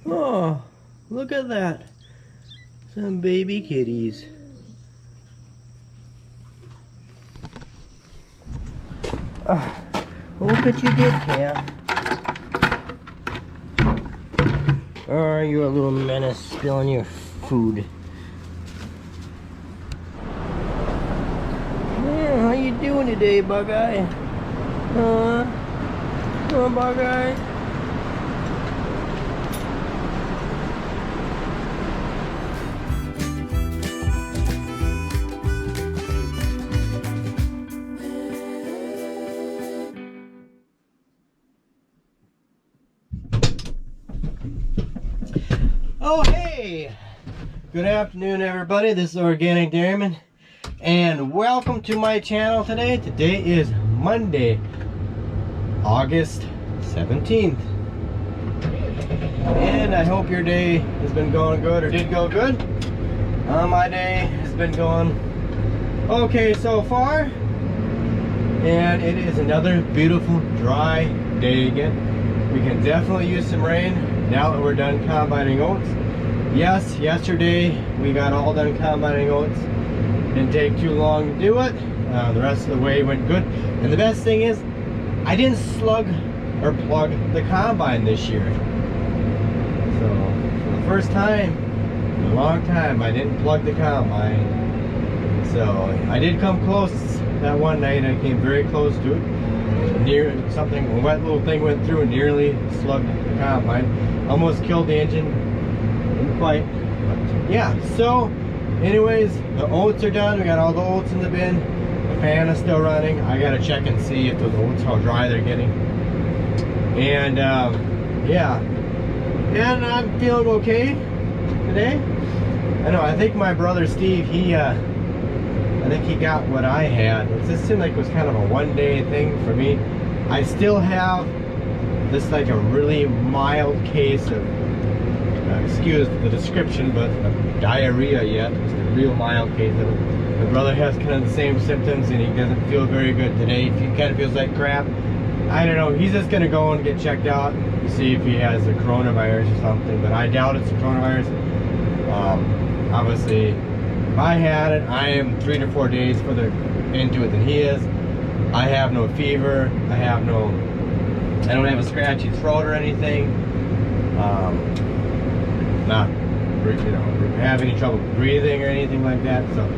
Oh, look at that. Some baby kitties. Look what you did, cat. Oh, you're a little menace spilling your food. Yeah, how you doing today, Bug-Eye? Come on, Bug-Eye. Oh, hey! Good afternoon, everybody. This is Organic Dairyman, and welcome to my channel today. Today is Monday, August 17th. And I hope your day has been going good, or did go good. My day has been going okay so far. And it is another beautiful, dry day again. We can definitely use some rain now that we're done combining oats. Yes, yesterday we got all done combining oats. Didn't take too long to do it. The rest of the way went good. And the best thing is, I didn't slug or plug the combine this year. So, for the first time in a long time, I didn't plug the combine. So, I did come close that one night. I came very close to it. A wet little thing went through and nearly slugged the combine. Almost killed the engine. Didn't quite. But yeah, so anyways, the oats are done. We got all the oats in the bin. The fan is still running. I gotta check and see if those oats, how dry they're getting. And yeah, and I'm feeling okay today. I know, I think my brother Steve, I think he got what I had. It just seemed like it was kind of a one-day thing for me. I still have this, like, a really mild case of, excuse the description, but diarrhea yet. It's a real mild case of it. My brother has kind of the same symptoms, and he doesn't feel very good today. He kind of feels like crap. I don't know. He's just gonna go and get checked out to see if he has the coronavirus or something, but I doubt it's the coronavirus. Obviously, if I had it, I am 3 to 4 days further into it than he is. I have no fever. I don't have a scratchy throat or anything. Not, have any trouble breathing or anything like that. So,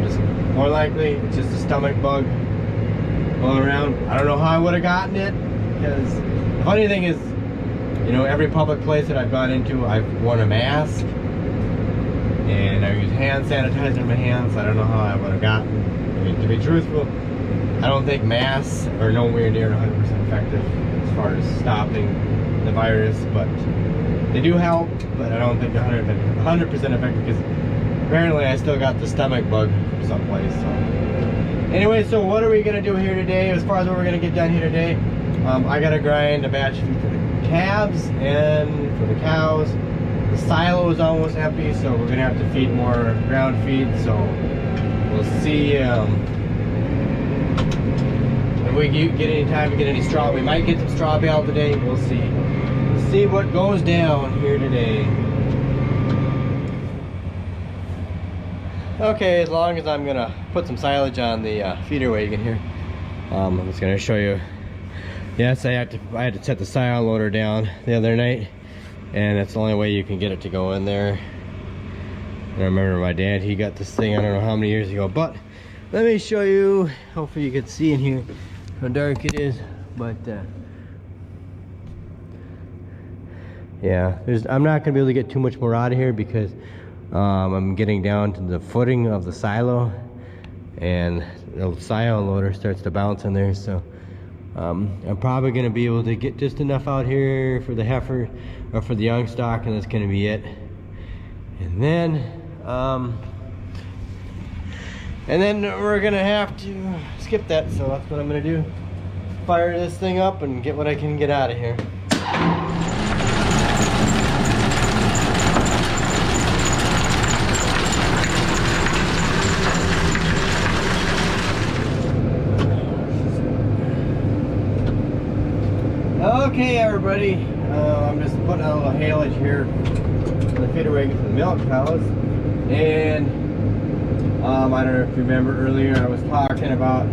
just more likely it's just a stomach bug going around. I don't know how I would have gotten it, because the funny thing is, every public place that I've gone into, I've worn a mask. And I use hand sanitizer in my hands. I don't know how I would have gotten. I mean, to be truthful, I don't think masks are nowhere near 100% effective as far as stopping the virus, but they do help. But I don't think 100% effective, because apparently I still got the stomach bug from someplace. So anyway, so what are we gonna do here today? As far as what we're gonna get done here today, I gotta grind a batch of food for the calves and for the cows. The silo is almost empty, so we're gonna have to feed more ground feed. So we'll see if we get any time to get any straw. We might get some straw bale today. We'll see. We'll see what goes down here today. Okay, as long as I'm gonna put some silage on the feeder wagon here, I'm just gonna show you. Yes, I had to set the silo loader down the other night. And that's the only way you can get it to go in there. And I remember my dad, he got this thing, I don't know how many years ago. But let me show you, hopefully you can see in here how dark it is. But yeah, I'm not gonna be able to get too much more out of here, because I'm getting down to the footing of the silo, and the silo loader starts to bounce in there. So I'm probably going to be able to get just enough out here for the heifer or for the young stock, and that's going to be it. And then we're going to have to skip that, so that's what I'm going to do. Fire this thing up and get what I can get out of here. Okay, everybody, I'm just putting out a little haylage here in the feeder wagon for the milk cows. And I don't know if you remember earlier, I was talking about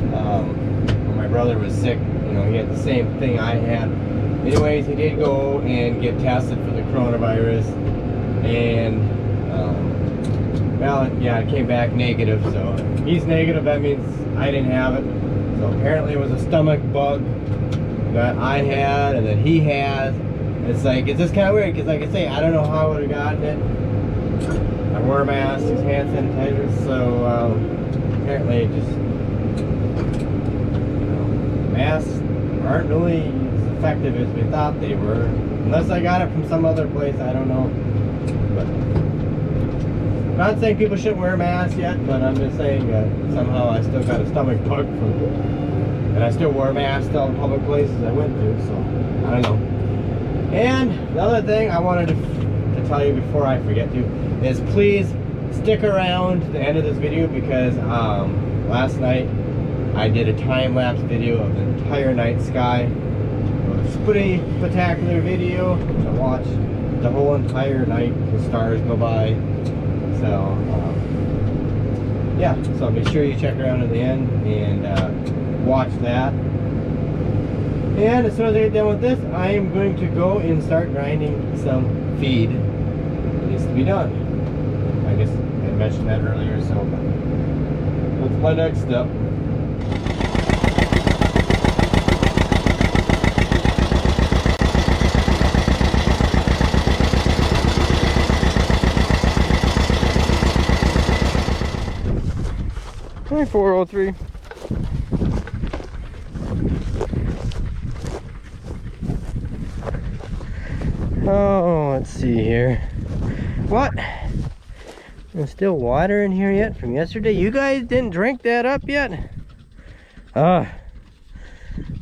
when my brother was sick. You know, he had the same thing I had. Anyways, he did go and get tested for the coronavirus, and well, yeah, it came back negative. So he's negative, that means I didn't have it. So apparently it was a stomach bug that I had and that he has. It's like, it's just kind of weird because, like I say, I don't know how I would have gotten it. I wear masks, use hand sanitizer, so apparently just, you know, masks aren't really as effective as we thought they were. Unless I got it from some other place, I don't know. But I'm not saying people shouldn't wear masks yet, but I'm just saying that somehow I still got a stomach bug from it. And I still wore masks to all the public places I went to, so I don't know. And the other thing I wanted to tell you before I forget to is please stick around to the end of this video, because last night I did a time-lapse video of the entire night sky. It was a pretty spectacular video to watch the whole entire night, the stars go by. So yeah, so be sure you check around at the end and watch that. And as soon as I get done with this, I am going to go and start grinding some feed. It needs to be done. I guess I mentioned that earlier, so that's my next step. Hey, 403. Oh, let's see here. What? There's still water in here yet from yesterday? You guys didn't drink that up yet? And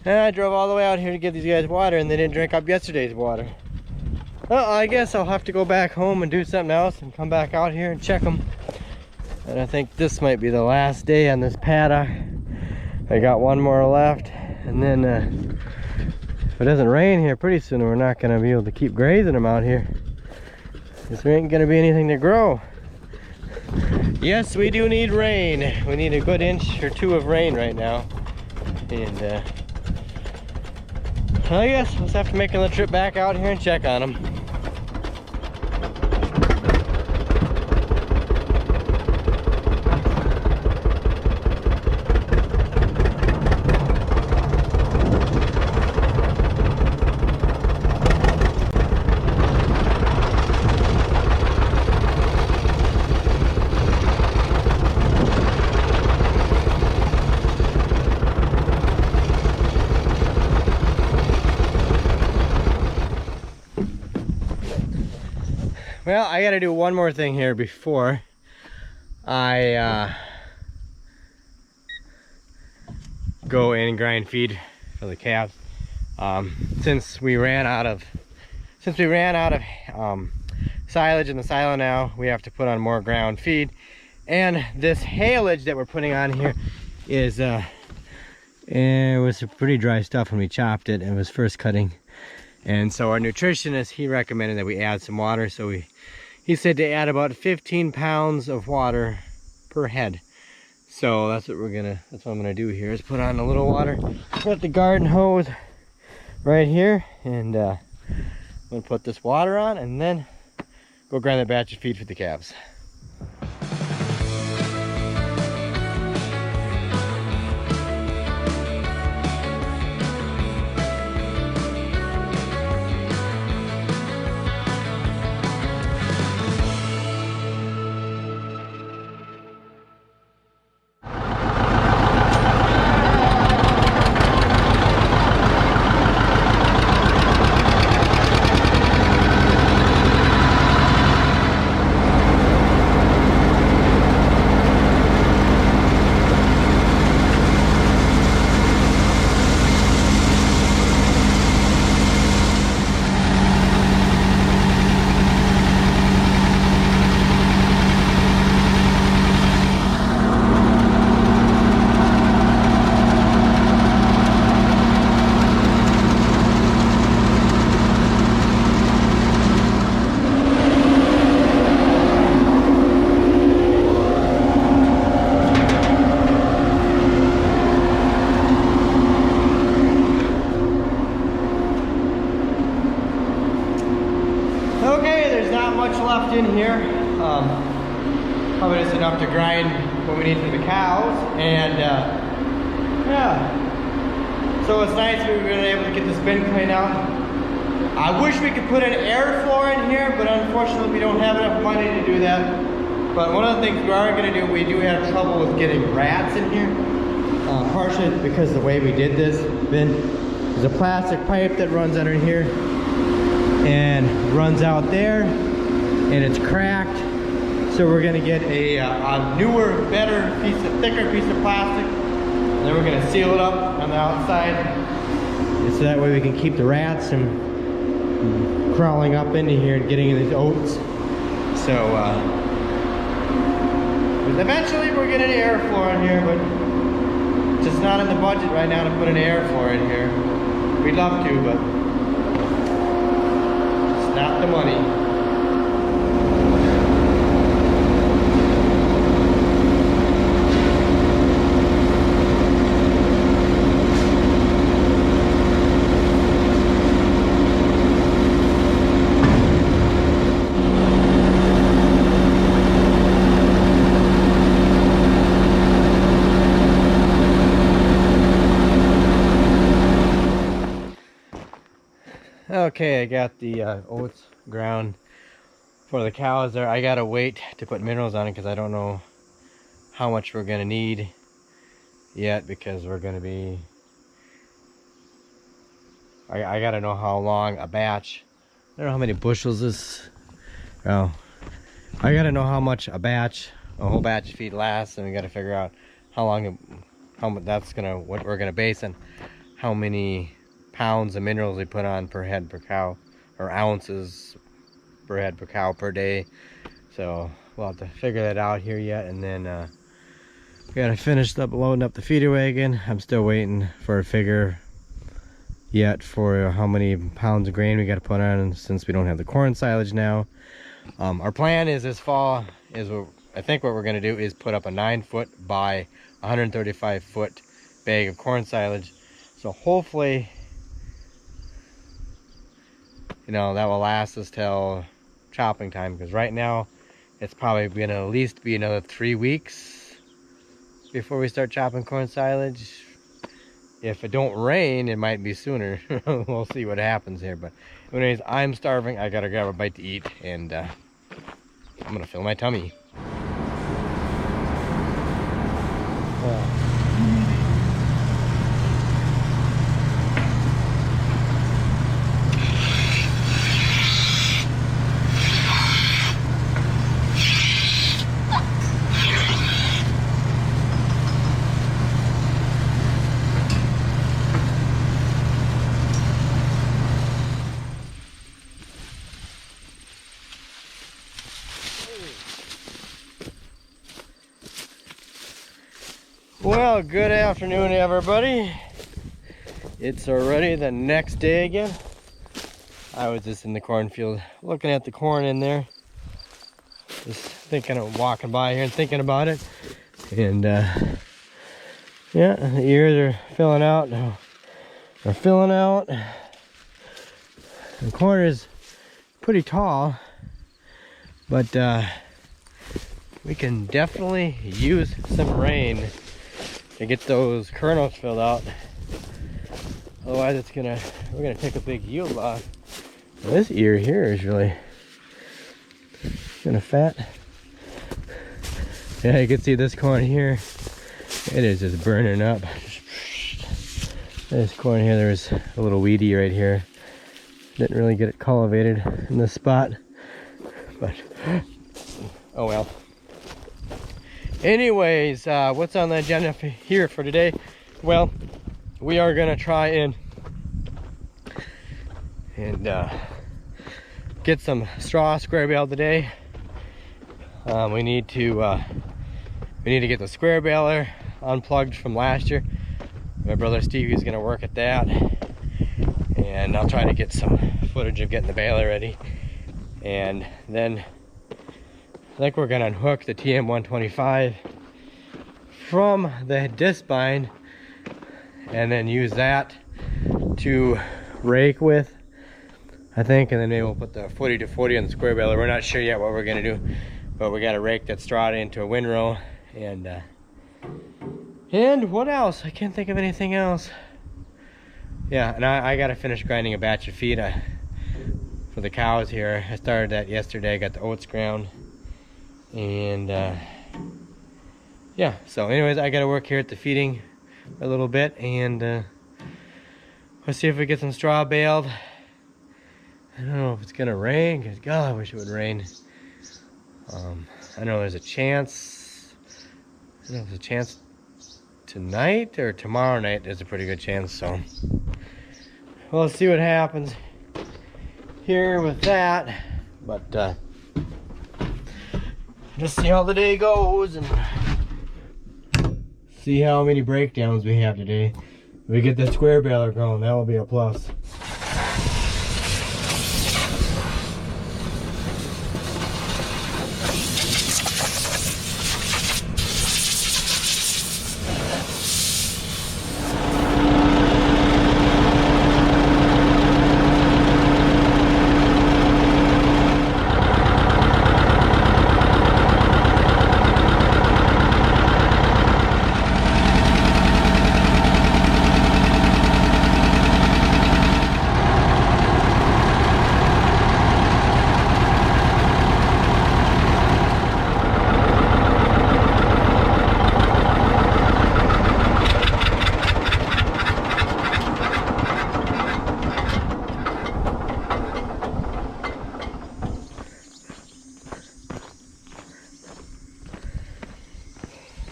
I drove all the way out here to give these guys water, and they didn't drink up yesterday's water. Well, I guess I'll have to go back home and do something else and come back out here and check them. And I think this might be the last day on this paddock. I got one more left, and then if it doesn't rain here pretty soon, we're not going to be able to keep grazing them out here, because there ain't going to be anything to grow. Yes, we do need rain. We need a good inch or two of rain right now. And I guess we'll just have to make another trip back out here and check on them. Well, I gotta do one more thing here before I go in and grind feed for the calves. Since we ran out of silage in the silo now, we have to put on more ground feed. And this haylage that we're putting on here is it was pretty dry stuff when we chopped it and it was first cutting. And so our nutritionist, he recommended that we add some water. So he said to add about 15 pounds of water per head. So that's what I'm gonna do here, is put on a little water. Put the garden hose right here, and I'm gonna put this water on and then go grind the batch of feed for the calves. left in here. Probably just enough to grind what we need for the cows. And yeah. So it's nice we were able to get this bin cleaned out. I wish we could put an air floor in here, but unfortunately we don't have enough money to do that. But one of the things we are going to do, we do have trouble with getting rats in here. Partially because of the way we did this bin. There's a plastic pipe that runs under here and runs out there, and it's cracked. So we're going to get a newer, better thicker piece of plastic, and then we're going to seal it up on the outside, and so that way we can keep the rats from crawling up into here and getting in these oats. So eventually we're getting an air floor in here, but just not in the budget right now to put an air floor in here. We'd love to, but it's not the money. Okay, I got the oats ground for the cows there. I gotta wait to put minerals on it because I don't know how much we're gonna need yet, because we're gonna be, I gotta know how long a batch, I don't know how many bushels this, oh, I gotta know how much a whole batch of feed lasts, and we gotta figure out how long, what we're gonna base on how many pounds of minerals we put on per head per cow, or ounces per head per cow per day. So we'll have to figure that out here yet, and then we gotta finish up loading up the feeder wagon. I'm still waiting for a figure yet for how many pounds of grain we got to put on, since we don't have the corn silage now. Our plan is this fall I think what we're going to do is put up a 9-foot by 135-foot bag of corn silage. So hopefully, you know, that will last us till chopping time, because right now it's probably going to at least be another 3 weeks before we start chopping corn silage. If it don't rain, it might be sooner. We'll see what happens here. But anyways, I'm starving. I gotta grab a bite to eat, and I'm gonna fill my tummy. Well, good afternoon, everybody. It's already the next day again. I was just in the cornfield looking at the corn in there, just thinking of walking by here and thinking about it. And yeah, the ears are filling out. They're filling out. The corn is pretty tall, but we can definitely use some rain to get those kernels filled out. Otherwise we're gonna take a big yield loss. This ear here is really kind of fat. Yeah, you can see this corn here, it is just burning up. This corn here, there's a little weedy right here. Didn't really get it cultivated in this spot, but oh well. Anyways, what's on the agenda here for today? Well, we are gonna try and get some straw square bale today. We need to get the square baler unplugged from last year. My brother Steve is gonna work at that, and I'll try to get some footage of getting the baler ready. And then I think we're gonna unhook the TM125 from the disc bind, and then use that to rake with I think, and then maybe we'll put the 40 to 40 on the square baler. We're not sure yet what we're gonna do, but we gotta rake that straw into a windrow, and what else? I can't think of anything else. Yeah, and I gotta finish grinding a batch of feed for the cows here. I started that yesterday. I got the oats ground, and yeah. So, anyways, I gotta work here at the feeding a little bit, and let's see if we get some straw baled. I don't know if it's gonna rain, because God, I wish it would rain. I know there's a chance. I don't know if there's a chance tonight or tomorrow night. There's a pretty good chance. So, well, let's see what happens here with that. But just see how the day goes and see how many breakdowns we have today. If we get that square baler going, that will be a plus.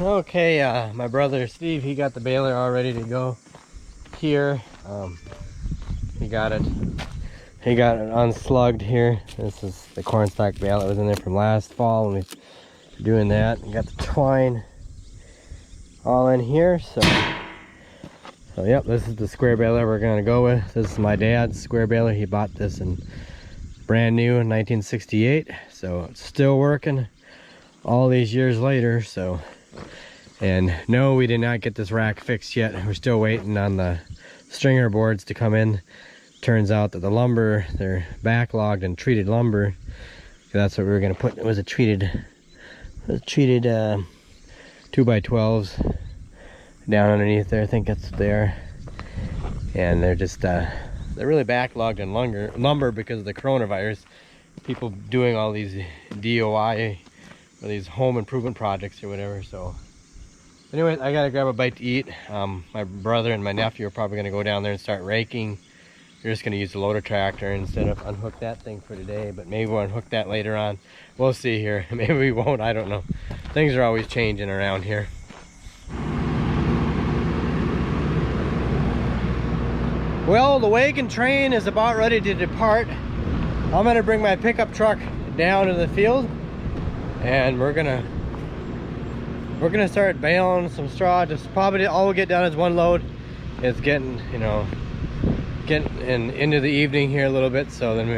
Okay, my brother Steve, he got the baler all ready to go here. He got it unslugged here. This is the cornstalk baler that was in there from last fall, and we're doing that. We got the twine all in here. So yep, this is the square baler we're gonna go with. This is my dad's square baler. He bought this in brand new in 1968, so it's still working all these years later. So, and no, we did not get this rack fixed yet. We're still waiting on the stringer boards to come in. Turns out that the lumber, they're backlogged in treated lumber. So that's what we were gonna put. It was a treated 2x12s down underneath there. I think that's there. And they're just they're really backlogged in lumber because of the coronavirus. People doing all these DIY or these home improvement projects or whatever. So anyways, I gotta grab a bite to eat. My brother and my nephew are probably gonna go down there and start raking. We're just gonna use the loader tractor instead of unhook that thing for today, but maybe we'll unhook that later on. We'll see here. Maybe we won't, I don't know. Things are always changing around here. Well, the wagon train is about ready to depart. I'm gonna bring my pickup truck down to the field, and we're gonna start baling some straw. Just probably all we'll get done is one load. It's getting, getting into the evening here a little bit, so then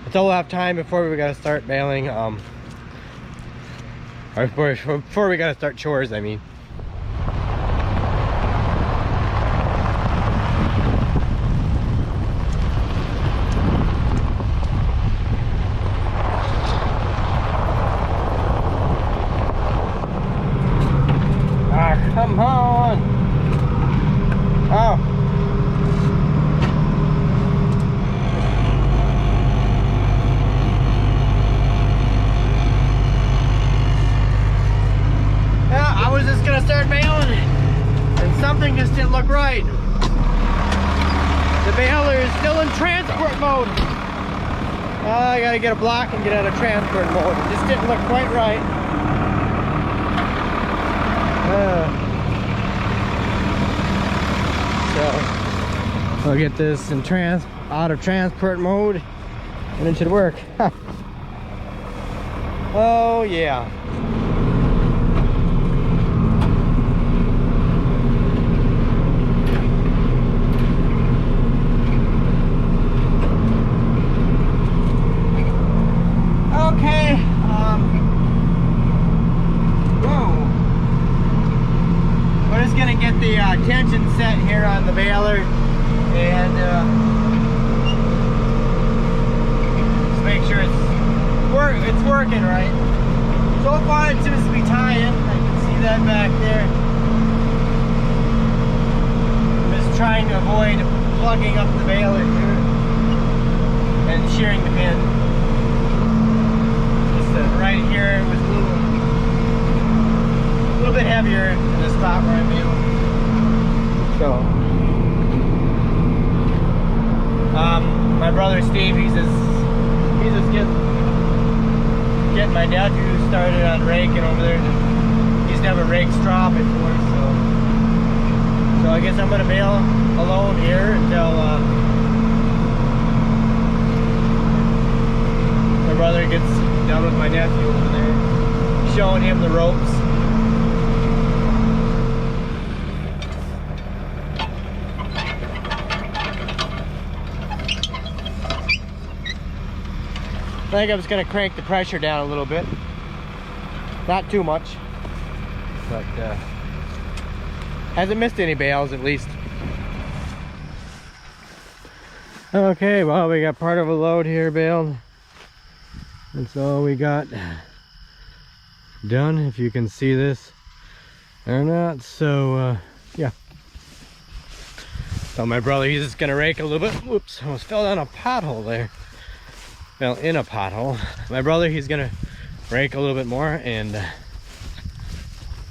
it's all we'll have time before we gotta start baling, or before we gotta start chores, I mean. Come on! Oh! Yeah, I was just gonna start baling, and something just didn't look right. The baler is still in transport mode. I gotta get a block and get out of transport mode. It just didn't look quite right. So I'll get this in out of transport mode, and it should work. Oh yeah. Okay. Whoa. We're just gonna get the tension set here on the baler, and it's working right. So far it seems to be tying. I can see that back there. I'm just trying to avoid plugging up the baler here and shearing the pin. Just right here was a little bit heavier in the spot where I'm able. So, my brother Steve, he's just getting my nephew started on raking over there. He's never raked straw before, so I guess I'm gonna bale alone here until my brother gets done with my nephew over there, showing him the ropes. I think I'm just gonna crank the pressure down a little bit. Not too much, but hasn't missed any bales at least. Okay, well, we got part of a load here baled. That's all we got done, if you can see this or not. So yeah. So my brother, he's just gonna rake a little bit. Whoops, almost fell down a pothole there. Fell in a pothole. My brother, he's gonna rake a little bit more, and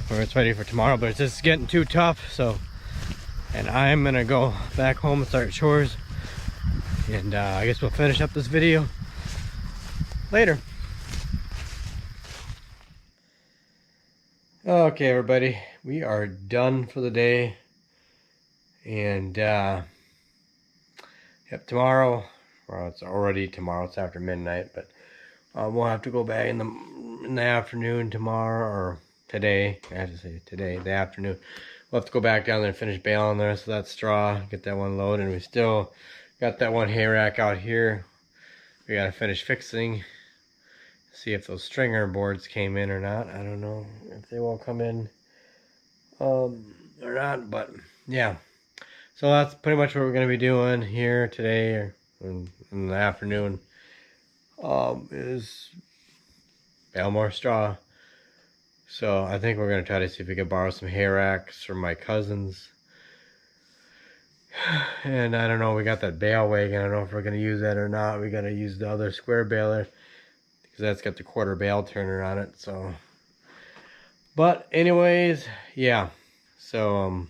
it's ready for tomorrow, but it's just getting too tough. So, and I'm gonna go back home and start chores, and I guess we'll finish up this video later. Okay, everybody, we are done for the day, and yep, tomorrow, well, it's already tomorrow, it's after midnight, but we'll have to go back in the afternoon tomorrow, or today, I have to say today, the afternoon. We'll have to go back down there and finish baling the rest of that straw, get that one loaded, and we still got that one hay rack out here we gotta finish fixing. See if those stringer boards came in or not. I don't know if they will come in or not, but yeah. So that's pretty much what we're gonna be doing here today, or in the afternoon, is bale more straw. So I think we're gonna try to see if we can borrow some hay racks from my cousins. And I don't know, we got that bale wagon. I don't know if we're gonna use that or not. We gotta use the other square baler, because that's got the quarter bale turner on it. So, but anyways, yeah. So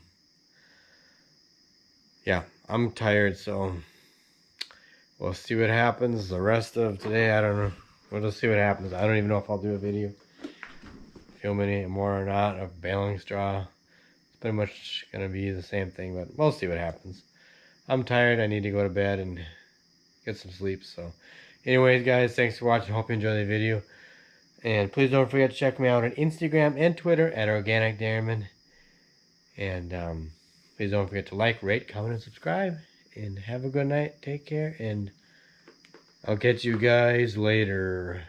yeah, I'm tired, so we'll see what happens the rest of today. I don't know. We'll just see what happens. I don't even know if I'll do a video, film any more or not, of baling straw. It's pretty much gonna be the same thing, but we'll see what happens. I'm tired. I need to go to bed and get some sleep. So anyways, guys, thanks for watching. Hope you enjoyed the video, and please don't forget to check me out on Instagram and Twitter at Organic Dairyman. And please don't forget to like, rate, comment, and subscribe. And have a good night. Take care, and I'll catch you guys later.